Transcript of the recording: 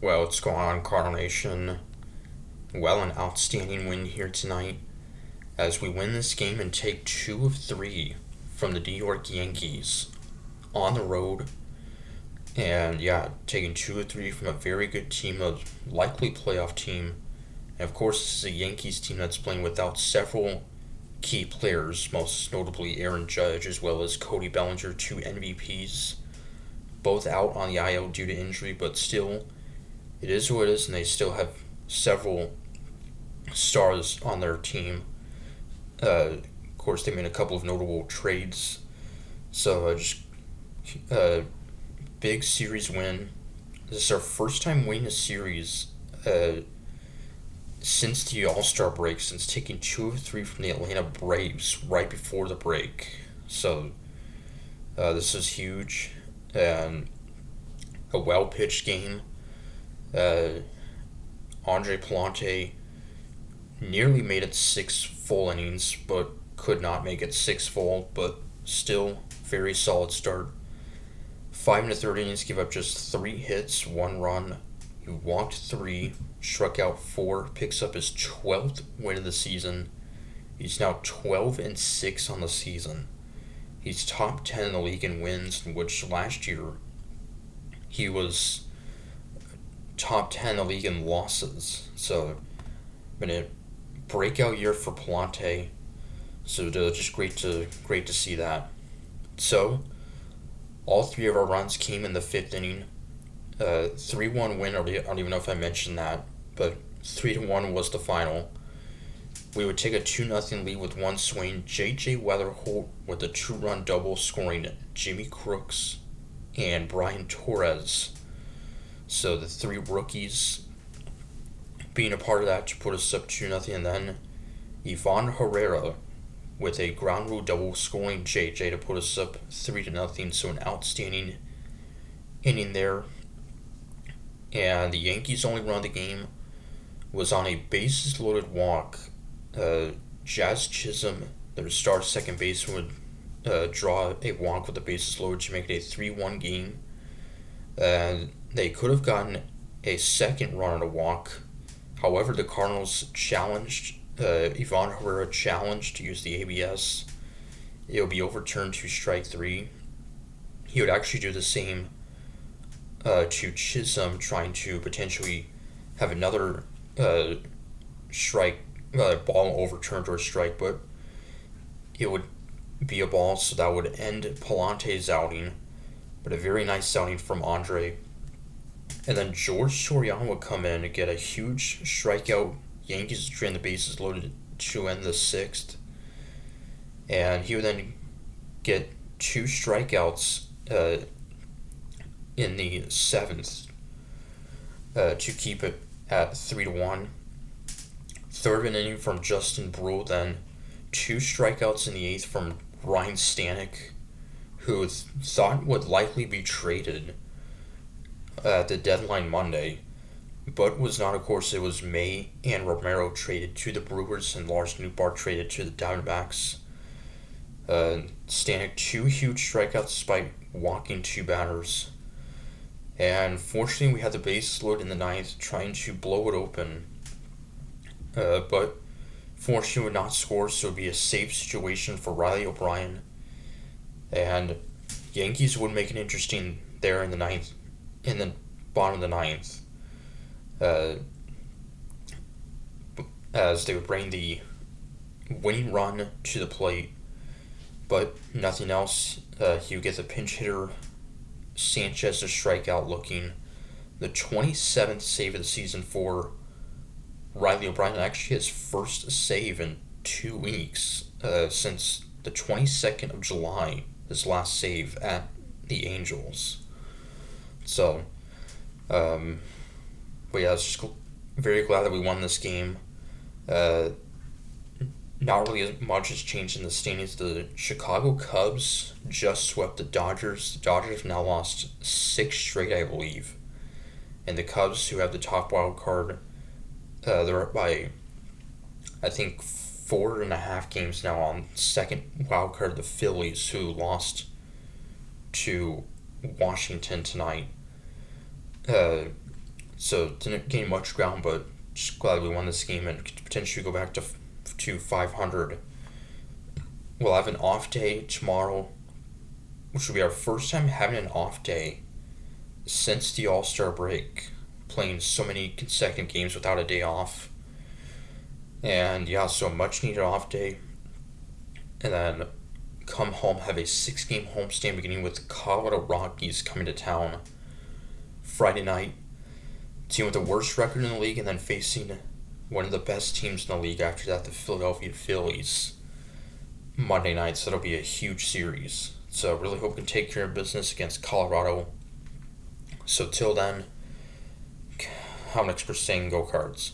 Well, what's going on, Cardinal Nation? Well, an outstanding win here tonight as we win this game and take 2 of 3 from the New York Yankees on the road. And yeah, taking 2 of 3 from a very good team, a likely playoff team. And of course, this is a Yankees team that's playing without several key players, most notably Aaron Judge as well as Cody Bellinger, 2 MVPs, both out on the IL due to injury, but still, it is what it is, and they still have several stars on their team. Of course, they made a couple of notable trades. So, just a big series win. This is our first time winning a series since the All Star break, since taking 2 of 3 from the Atlanta Braves right before the break. So, this is huge. And a well pitched game. Andre Palante nearly made it 6 full innings, but could not make it 6 full, but still very solid start. 5 and a third innings, give up just 3 hits, 1 run. He walked 3, struck out 4, picks up his 12th win of the season. He's now 12-6 on the season. He's top 10 in the league in wins, in which last year he was top 10 in the league in losses. So, been a breakout year for Palante. So just great to see that. So, all 3 of our runs came in the 5th inning. 3-1 win. I don't even know if I mentioned that, but 3-1 was the final. We would take a 2-0 lead with one swing. J.J. Weatherholt with a 2-run double, scoring Jimmy Crooks and Brian Torres. So the 3 rookies being a part of that to put us up 2-0, and then Ivan Herrera with a ground rule double, scoring JJ to put us up 3-0. So an outstanding inning there. And the Yankees' only run of the game was on a bases loaded walk. Jazz Chisholm, their star second baseman, would draw a walk with the bases loaded to make it a 3-1 game. They could have gotten a second run on a walk. However, the Cardinals challenged, Ivan Herrera challenged to use the ABS. It will be overturned to strike 3. He would actually do the same to Chisholm, trying to potentially have another strike, ball overturned or a strike, but it would be a ball, so that would end Palante's outing. But a very nice outing from Andre. And then George Soriano would come in and get a huge strikeout. Yankees would drain the bases loaded to end the 6th. And he would then get 2 strikeouts in the 7th to keep it at 3-1. Third of an inning from Justin Brule, then 2 strikeouts in the 8th from Ryan Stanek, who thought would likely be traded at the deadline Monday, but was not. Of course, it was May and Romero traded to the Brewers and Lars Nootbaar traded to the Diamondbacks. Stanek 2 huge strikeouts despite walking 2 batters. And fortunately, we had the bases loaded in the 9th, trying to blow it open. But fortunately, would not score, so it would be a safe situation for Riley O'Brien. And Yankees would make it interesting there in the 9th, in the bottom of the 9th, as they would bring the winning run to the plate, but nothing else. He would get the pinch hitter Sanchez to strikeout, looking the 27th save of the season for Riley O'Brien. Actually his first save in 2 weeks, since the 22nd of July, his last save at the Angels. So, but yeah, I was just very glad that we won this game. Not really as much has changed in the standings. The Chicago Cubs just swept the Dodgers. The Dodgers have now lost 6 straight, I believe. And the Cubs, who have the top wild card, they're up by, I think, 4.5 games now on second wild card, the Phillies, who lost to Washington tonight. So didn't gain much ground, but just glad we won this game and could potentially go back to 500. We'll have an off day tomorrow, which will be our first time having an off day since the All Star break, playing so many consecutive games without a day off. And yeah, so much needed off day. And then come home, have a 6 game homestand beginning with the Colorado Rockies coming to town Friday night. Team with the worst record in the league, and then facing one of the best teams in the league after that, the Philadelphia Phillies, Monday night. So that'll be a huge series. So really hope we can take care of business against Colorado. So till then, have an extra saying, go Cards.